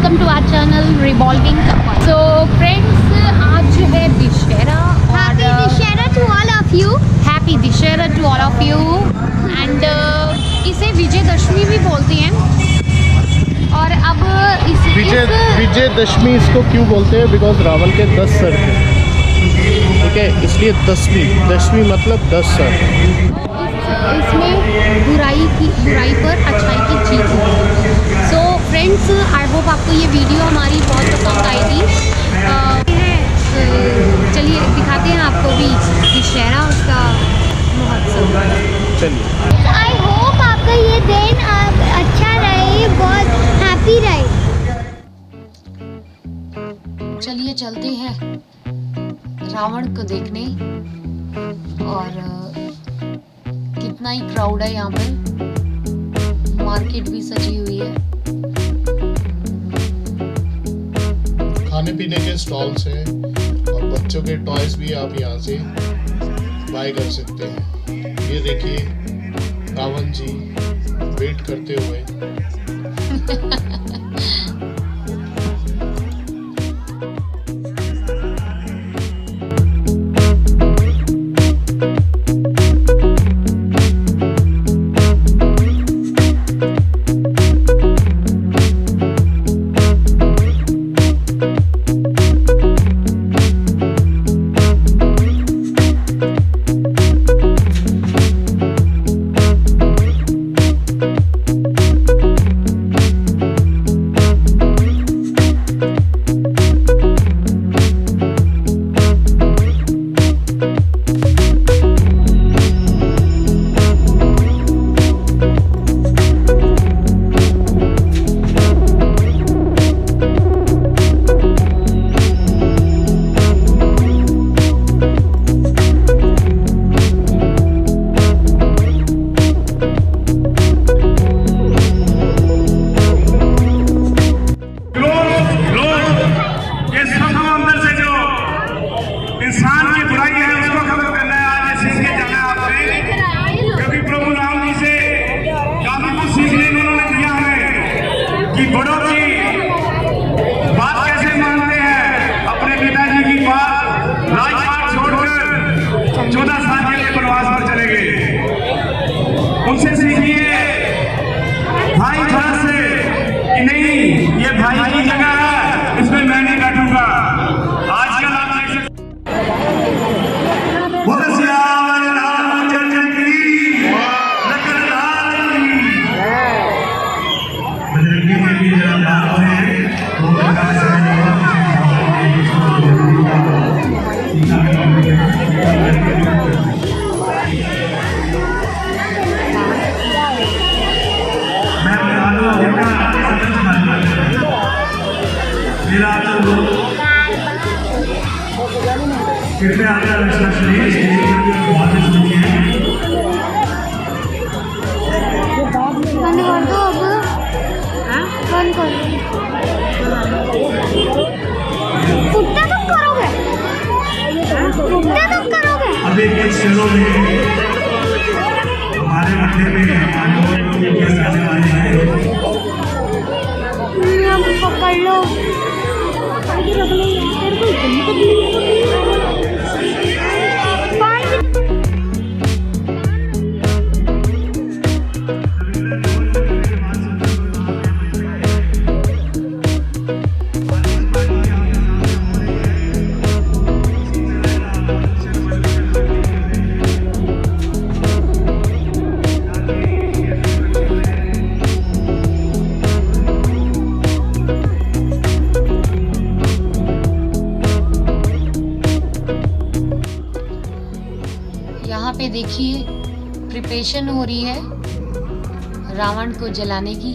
Welcome to our channel revolving couple. So friends, आज जो है Dussehra, happy Dussehra to all of you. Happy Dussehra to all of you. And इसे विजयदशमी भी बोलते हैं। और अब विजयदशमी इसको क्यों बोलते हैं? बिकॉज रावण के 10 सर थे, ठीक है, इसलिए दशमी मतलब 10 सर। इसमें बुराई पर अच्छाई की जीत होगी। सो फ्रेंड्स, आई होप आपको ये वीडियो हमारी बहुत पसंद आएगी। चलिए दिखाते हैं आपको भी दशहरा का महोत्सव। चलिए, आई होप आपका ये दिन अच्छा रहे, बहुत हैप्पी रहे। चलिए चलते हैं रावण को देखने। और कितना ही क्राउड है यहाँ पर, मार्केट भी सजी हुई है। खाने पीने के स्टॉल्स हैं और बच्चों के टॉयज भी आप यहाँ से बाय कर सकते हैं। ये देखिए रावण जी वेट करते हुए। उनसे सीखिए भाईचारा से कि नहीं, ये भाई की जगह है, इसमें मैं नहीं बैठूंगा। आजकल आप देख सकते कृपया बंद कर दो अब। बंद कर कुत्ते तुम करोगे, कुत्ते तुम करोगे। अभी कुछ शहरों में हमारे मध्य में आने वाले हैं। पकड़ लो, रख लो यार, यहाँ पे देखिए प्रिपरेशन हो रही है रावण को जलाने की।